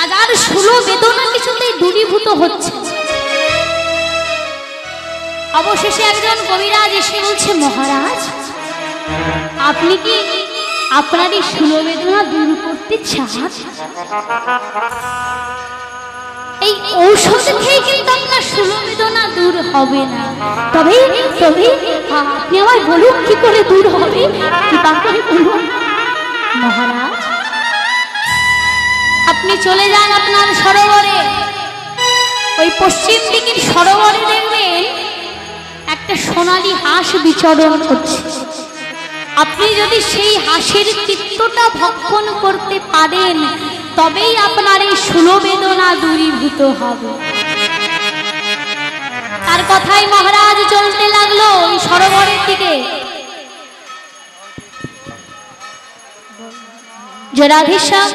রাজার সুলো বেদনা কিছুতেই দূরীভূত হচ্ছে। অবশেষে একজন কবিরাজ এসে বলছে, মহারাজ আপনি কি আপনার এই সুলো বেদনা দূর করতে চান? এই ঔষধ খেয়ে কিন্তু আপনার সুলো বেদনা দূর হবে না। তবে তবে আপনি আমায় বলুন কি করে দূর হবে, কৃপা করে বলুন। মহারাজ আপনি চলে যান আপনার সরোবরে, ওই পশ্চিম দিকের সরোবরে দেখবেন একটা সোনালী হাঁস বিচরণ করছে। আপনি যদি সেই হাঁসের চিত্তটা ভক্ষণ করতে পারেন তবেই আপনার এই সুলো বেদনা দূরীভূত হবে। তার কথাই মহারাজ চলতে লাগলো ওই সরোবরের দিকে। জয় রাধেশ্যাম,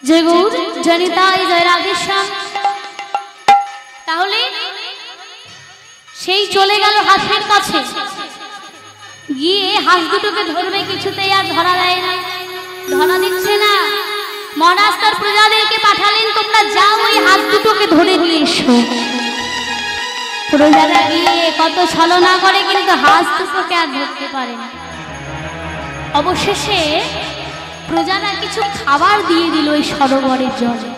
জয় গৌর, জয় নিতাই, জয় রাধেশ্যাম। তাহলে সেই চলে গেল হাঁসের কাছে, গিয়ে হাঁস দুটোকে ধরবে, কিছুতেই আর ধরা দেয় না, ধরা দিচ্ছে না। মহারাজ তার প্রজাদেরকে পাঠালেন, তোমরা যাও ওই হাঁস দুটোকে ধরে নিয়ে এসো। প্রজারা গিয়ে কত ছলনা করে, কিন্তু হাঁস দুটোকে আর ধরতে পারে না। অবশেষে প্রজারা কিছু খাবার দিয়ে দিল ওই সরোবরের জলে।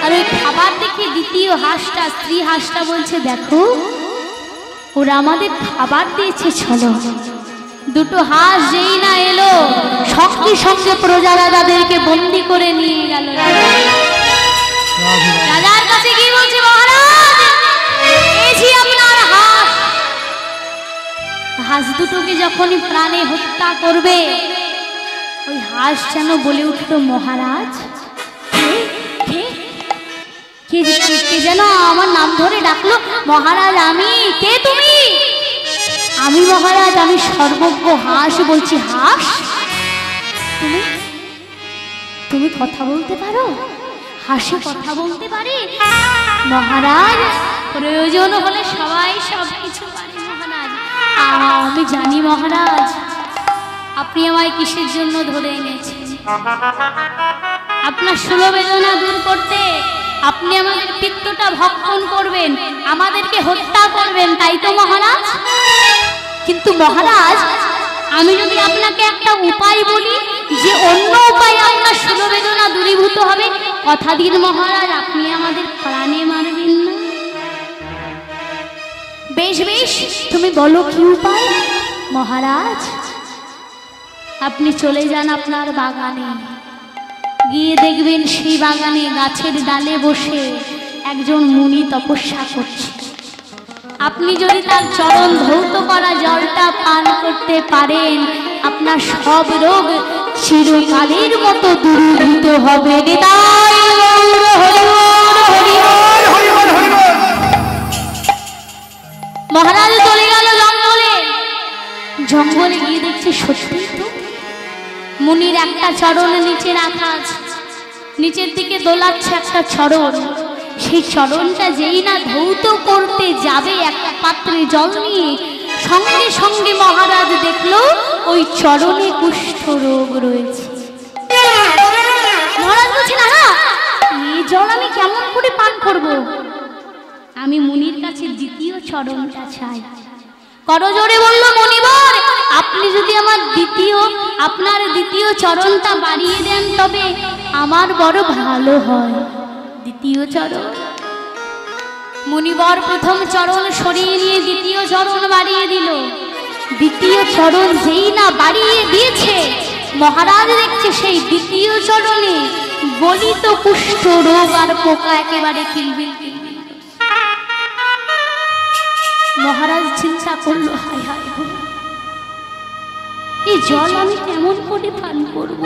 আর ওই খাবার দেখে দ্বিতীয় হাঁসটা, স্ত্রী হাঁসটা বলছে, দেখো ওরা আমাদের খাবার দিয়েছে। চলো। দুটো হাঁস যেই না এলো, সঙ্গে সঙ্গে প্রজারা তাদেরকে বন্দি করে নিয়ে গেল। রাজার কাছে কি বলছে, মহারাজ পেয়েছি আপনার হাঁস। হাঁস দুটোকে যখনই প্রাণে হত্যা করবে, ওই হাঁস যেন বলে উঠল, মহারাজ কে যেন আমার নাম ধরে ডাকলো। মহারাজ আমি, কে তুমি? আমি মহারাজ, আমি সর্বজ্ঞ হাঁস বলছি। হাঁস তুমি তুমি কথা বলতে পারো? হাসি কথা বলতে পারে? মহারাজ প্রয়োজন হলে সবাই সব কিছু পারে মহারাজ। আমি জানি মহারাজ আপনি আমায় কিসের জন্য ধরে এনেছেন। আপনার সুলো বেদনা দূর করতে আপনি আমাদের পিত্তটা ভক্ষণ করবেন, আমাদেরকে হত্যা করবেন, তাই তো মহারাজ? কিন্তু মহারাজ আমি যদি আপনাকে একটা উপায় বলি যে অন্য উপায়ে আপনার সুলো বেদনা দূরীভূত হবে, কথা দিন মহারাজ আপনি আমাদের প্রাণে মারবেন না। বেশ বেশ, তুমি বলো কি উপায়। মহারাজ আপনি চলে যান আপনার বাগানে, গিয়ে দেখবেন সেই বাগানে গাছের ডালে বসে একজন মুনি তপস্যা করছে। আপনি যদি তার চরণ ধৌত করা জলটা পান করতে পারেন, আপনার সব রোগ চিরকালের মতো দূরীভূত হবে। মহারাজ চলে গেল জঙ্গলে। জঙ্গলে গিয়ে দেখছে সত্যি তো মুনির একটা চরণ নিচে রাখা আছে, নিচের দিকে দোলাচ্ছে একটা চরণ। সেই চরণটা যেই না ধৌত করতে যাবে একটা পাত্রে জল নিয়ে, সঙ্গে সঙ্গে মহারাজ দেখলো ওই চরণে কুষ্ঠ রোগ রয়েছে। মহারাজ বলছে, না এই জল আমি কেমন করে পান করব? আমি মুনির কাছে দ্বিতীয় চরণটা চাই। করজোড়ে বলল, মুনিবর আপনি যদি আপনার দ্বিতীয় চরণটা বাড়িয়ে দেন তবে আমার বড় ভালো হয়। দ্বিতীয় চরণ। মুনিবর প্রথম চরণ সরিয়ে নিয়ে দ্বিতীয় চরণ বাড়িয়ে দিল। দ্বিতীয় চরণ যেই না বাড়িয়ে দিয়েছে, মহারাজ দেখছে সেই দ্বিতীয় চরণে গলিত কুষ্ঠ রোগ আর পোকা একেবারে কিলবিল কিলবিল। মহারাজ চিন্তা করলো, হায় হায় এই জল আমি কেমন করে পান করব?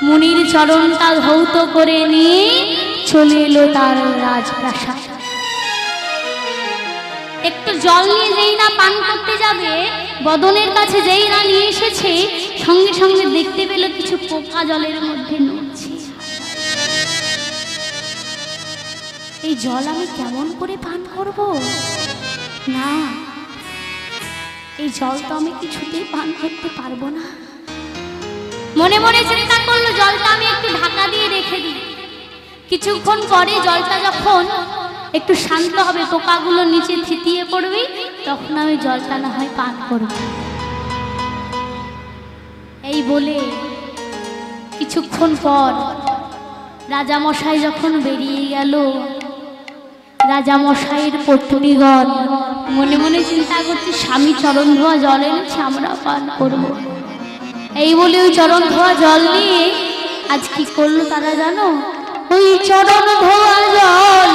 মুনির চরণটা ধৌত করে নিয়ে চলে এলো তার রাজপ্রাসাদ। একটু জল নিয়ে যেই না পান করতে যাবে, বদনের কাছে যেই না নিয়ে এসেছে, সঙ্গে সঙ্গে দেখতে পেল কিছু পোকা জলের মধ্যে নড়ছে। এই জল আমি কেমন করে পান করব? না, এই জল তো আমি কিছুতেই পান করতে পারবো না। মনে মনে চিন্তা করলো জলটা আমি একটু ঢাকা দিয়ে রেখে দিই, কিছুক্ষণ পরে জলটা যখন একটু শান্ত হবে, পোকাগুলো নিচে থিতিয়ে পড়বে, তখন আমি জলটা না হয় পান করব। এই বলে কিছুক্ষণ পর রাজামশাই যখন বেরিয়ে গেল, রাজামশাইয়ের পত্নীগণ মনে মনে চিন্তা করছে স্বামী চরণ ধোয়া জল এনেছে, আমরা পান করব। এই বলে ওই চরণ ধোয়া জল নিয়ে আজ কি করলো তারা জানো? ওই চরণ ধোয়া জল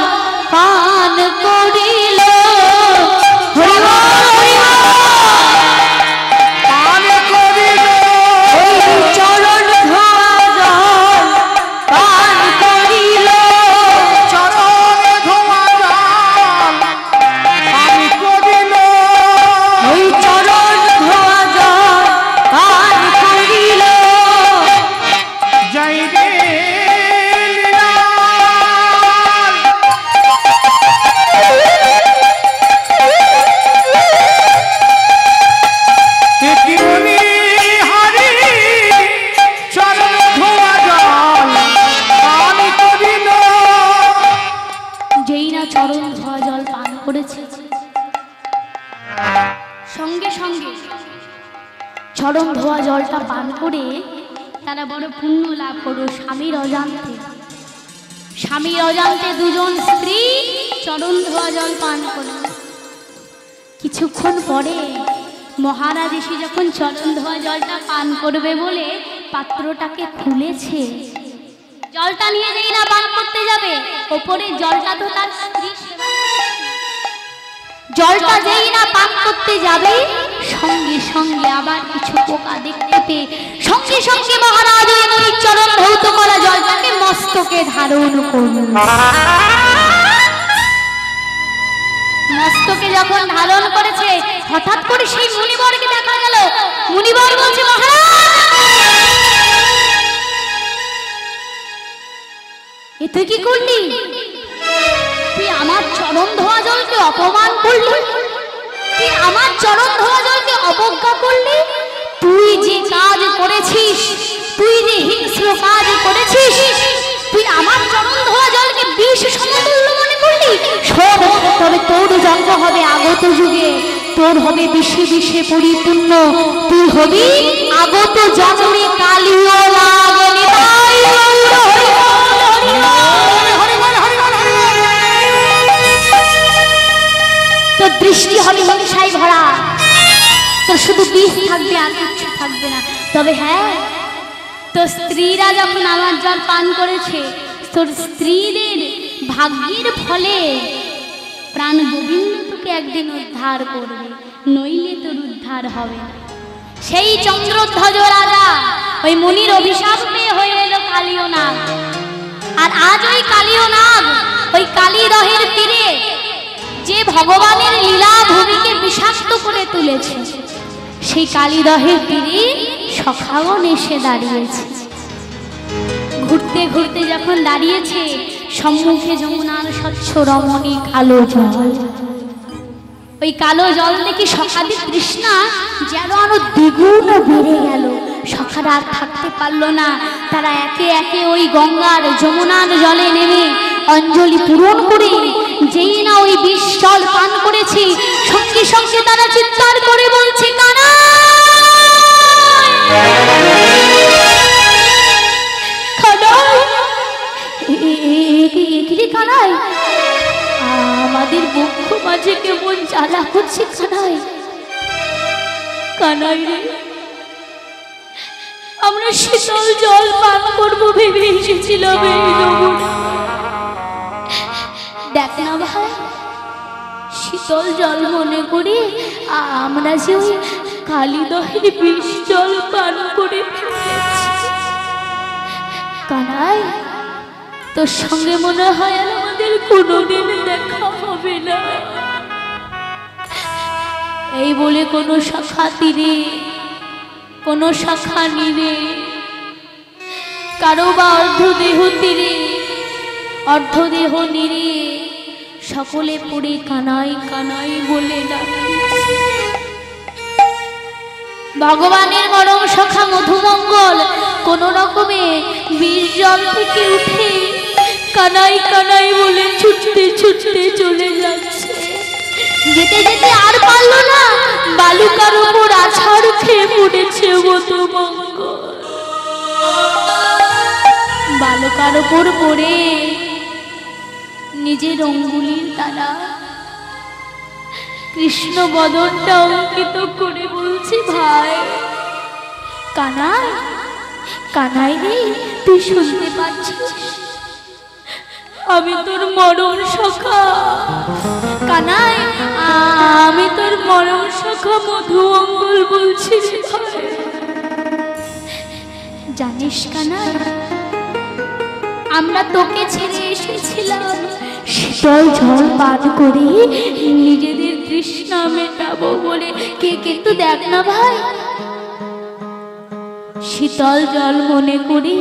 পান করিল। সঙ্গে সঙ্গে চরণ ধোয়া জলটা পান করে তারা বড় পুণ্য লাভ করলো। স্বামীর অজান্তে দুজন স্ত্রী চরণ ধোয়া জল পান করল। কিছুক্ষণ পরে মহারাজ এসে যখন চরণ ধোয়া জলটা পান করবে বলে পাত্রটাকে খুলেছে, জলটা নিয়ে যেই না পান করতে যাবে, ওপরে জলটা তো তার স্ত্রী, জলটা যেই না পান করতে যাবে সঙ্গে সঙ্গে আবার কিছু পোকা দেখতে পেয়ে সঙ্গে সঙ্গে মহারাজ ওই মুনির চরণ ধৌত করা জলটাকে মস্তকে ধারণ করল। মস্তকে যখন ধারণ করেছে, হঠাৎ করে সেই মুনিবরকে দেখা গেল। মুনিবর বলছে, মহারাজ এ তুই কি করলি? তুই আমার চরণ ধোয়া জলকে অপমান করলি, তুই আমার চরণ ধোয়া জলকে অবজ্ঞা করলি, তুই যে কাজ করেছিস, তুই যে হিংস্র কাজ করেছিস, তুই আমার চরণ ধোয়া জলকে বিষ সমতুল্য মনে করলি। শোন, তবে তোর জন্ম হবে আগত যুগে, তোর হবে বিষে বিষে পরিপূর্ণ, তুই হবি আগত জন্মে কালিও লাগনি। তোর দৃষ্টি হবে হিংসায় ভরা, তোর শুধু বিষ থাকবে আর কিছু থাকবে না। তবে হ্যাঁ, তোর স্ত্রীরা যখন আমার জল পান করেছে, তোর স্ত্রীদের ভাগ্যের ফলে প্রাণ গোবিন্দ তোকে একদিন উদ্ধার করবে, নইলে তোর উদ্ধার হবে। সেই চন্দ্রধ্বজ রাজা ওই মুনির অভিশাপ পেয়ে হয়ে এলো কালীয় নাগ। আর আজ ওই কালীয় নাগ ওই কালীদহের তীরে যে ভগবানের লীলা ভূমিকে বিষাক্ত করে তুলেছে, সেই কালীদহের তীরে সখাগণ এসে দাঁড়িয়েছে। ঘুরতে ঘুরতে যখন দাঁড়িয়েছে, সম্মুখে যমুনার স্বচ্ছ রমণী কালো জল। ওই কালো জল দেখে সখাদের তৃষ্ণা যেন আরো দ্বিগুণ বেড়ে গেল। সখারা আর থাকতে পারলো না, তারা একে একে ওই গঙ্গার যমুনার জলে নেমে অঞ্জলি পূরণ করে যেই না ওই বিষ জল পান করেছে, সঙ্গে সঙ্গে তারা চিৎকার করে বলছে, কানাই, আমাদের বক্ষ মাঝে কেমন জ্বালা করছে কানাই। কানাই রে, আমরা শীতল জল পান করবো ভেবে এসেছিলাম, দেখ না ভাই, শীতল জল মনে করি আমরা যে ওই কালীদহের বিষ জল পান করে ফেলেছি। কানাই, তোর সঙ্গে মনে হয় আমাদের কোনোদিন দেখা হবে না। এই বলে কোনো শাখা তীরে, কোনো শাখা নীরে, কারো বা অর্ধদেহ তীরে, অর্ধদেহ নীরে সকলে পড়ে কানাই কানাই বলে ডাকে। ভগবানের মরম সখা মধুমঙ্গল কোন রকমে বিষ জল থেকে উঠে কানাই কানাই বলে ছুটতে ছুটতে চলে যাচ্ছে। যেতে যেতে আর পারলো না, বালুকার উপর আছাড় খেয়ে পড়েছে মধুমঙ্গল। বালুকার উপর পড়ে নিজের অঙ্গুলির দ্বারা কৃষ্ণ বদনটা অঙ্কিত করে বলছি, ভাই কানাই, কানাই রে, তুই শুনতে পাচ্ছিস? আমি তোর মরণ সখা কানাই, আমি তোর মরণ সখা মধুমঙ্গল বলছি। জানিস কানাই, আমরা তোকে ছেড়ে এসেছিলাম শীতল জল পান করে নিজেদের তৃষ্ণা মেটাবো বলে, কিন্তু দেখ না ভাই, শীতল জল মনে করি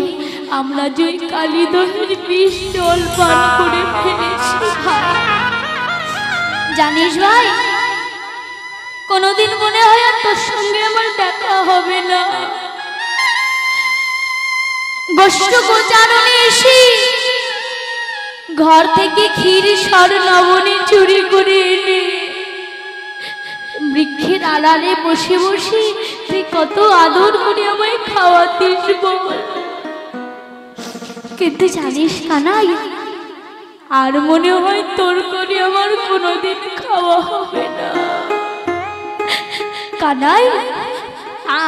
আমরা যে কালিদহের বিষ জল পান করে ফেলেছি। জানিস ভাই, কোনদিন মনে হয় আর তোর সঙ্গে আমার দেখা হবে না। গোষ্ঠ গোচারণে এসে ঘর থেকে ক্ষীর সর নবনী চুরি করে এনে বৃক্ষের আড়ালে বসে বসে তুই কত আদর করে আমায় খাওয়াতিস বল। কিন্তু জানিস কানাই, আর মনে হয় তোর করে আমার কোনোদিন খাওয়া হবে না। কানাই,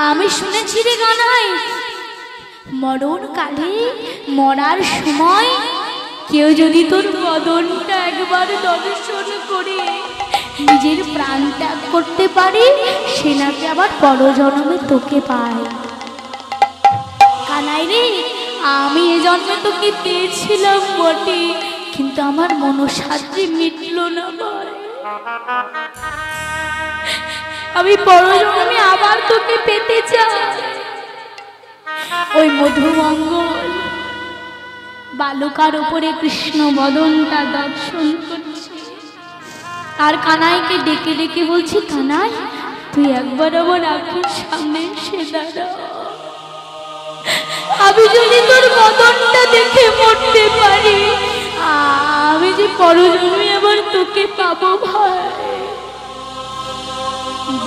আমি শুনেছি রে কানাই, মরণ কালে মরার সময় কেউ যদি তোর বদনটা একবার দর্শন করে নিজের প্রাণ ত্যাগ করতে পারে, সে নাকি আবার পরজন্মে তোকে পায়। কানাই রে, আমি এ জন্মে তোকে পেয়েছিলাম বটে, কিন্তু আমার মনসাদ্রি মিটল না ভাই। আমি পরজন্মে আবার তোকে পেতে চাই। ওই মধুমঙ্গল বালুকার উপরে কৃষ্ণ বদনটা দর্শন করছে, আর কানাইকে ডেকে ডেকে বলছি, কানাই তুই একবার আমার আঁখের সামনে এসে দাঁড়া, আমি যদি তোর বদনটা দেখে মরতে পারি, আমি যে পরজন্মে আবার তোকে পাবো ভাই।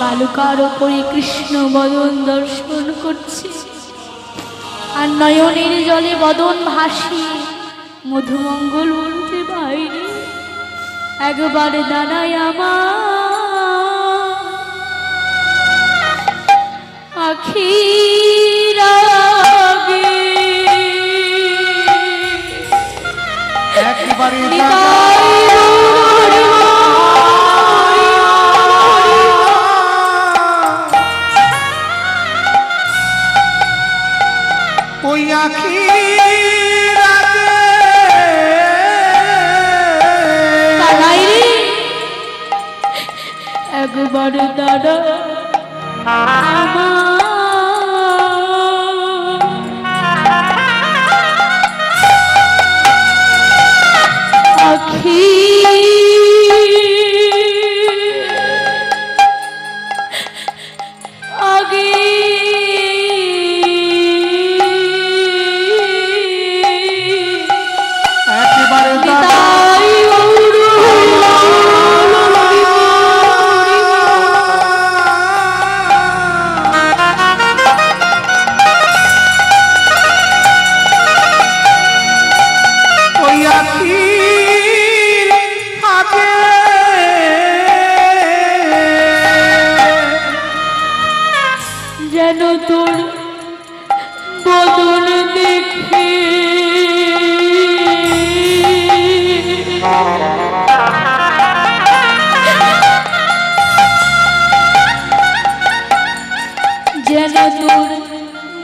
বালুকার উপরে কৃষ্ণ বদন দর্শন করছে, আর নয়নের জলে বদন ভাসিয়ে মধুমঙ্গল বলছে, ভাই রে একবার দাঁড়ায় আমার আখির আগে, একবারে ওই আখির আগে কানাই রে একবার দাঁড়া আমার আখি আগে। একবারে ওই আখির আগে যেন তোর বদন দেখে যেন তোর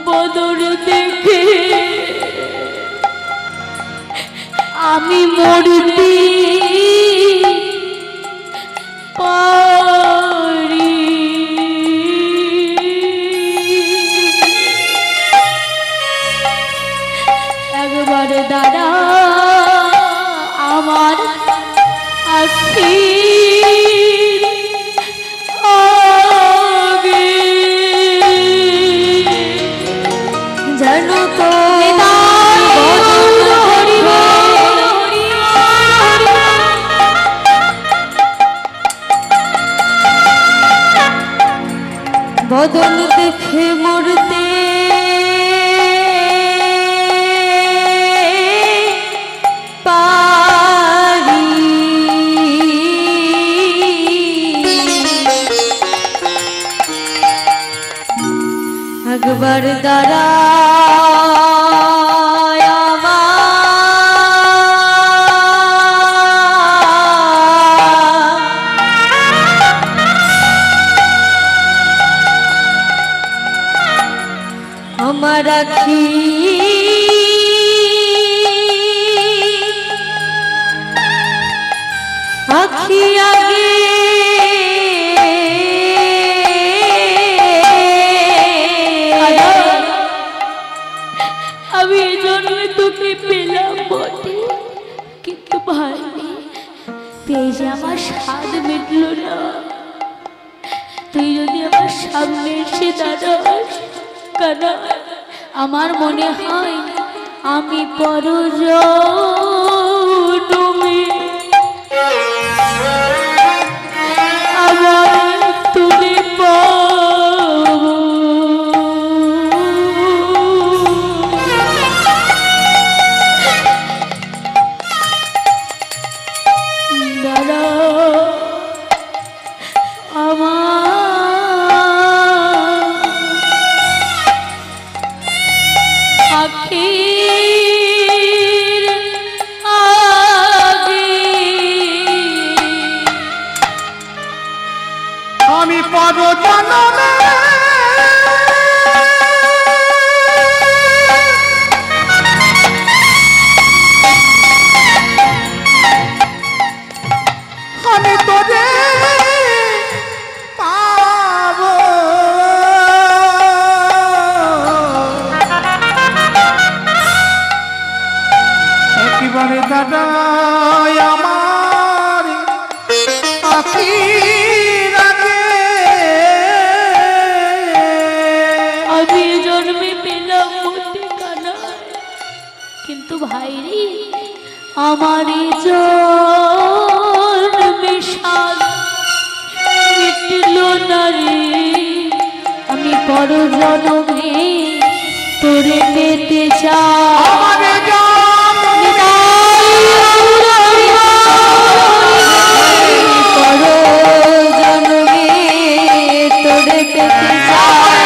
বদন দেখে আমি মরতে পারি। একবার দাঁড়া আমার আখির আগে, জানো তো বদন দেখে মরতে পারি একবার দ্বারা আমার আখি আখি আগে আমি এই জন্মে তোকে পেলাম বটে, কিন্তু ভাই পেয়ে যে আমার স্বাদ মিটল না। তুই যদি আমার সামনে এসে দাঁড়াস কানা, আমার মনে হয় আমি পরজন্মে আবার তুমি পাবো। দাদা আমার আখির আগে আমি পরজন্মে আমি তোরে পাবো। একেবারে দাদা আমার আখির আগে আমি এ জন্মে পেলাম বটে কানা, কিন্তু ভাইরি আমার এই জন্মে স্বাদ মিটল না রে। আমি পরজন্মে তোরে পেতে চাই। আমাদের জন্মে পরজন্মে তোরে পেতে চাই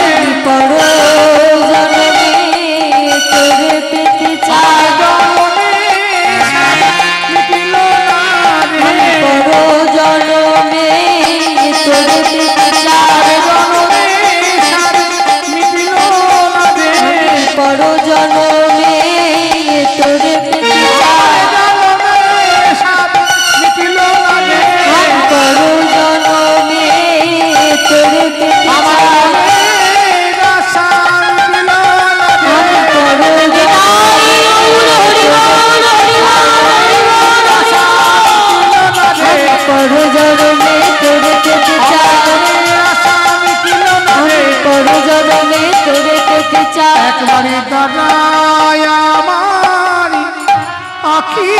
আমি পরজন্মে তোরে পেতে চাই পরজন্মে তোরে পেতে চাই পরজন্মে তোরে পেতে চাই পরজন্মে তোরে পেতে চাই পরজন্মে তোরে পেতে চাই পরজন্মে তোরে পেতে চাই একবারে দাদা আমার আখি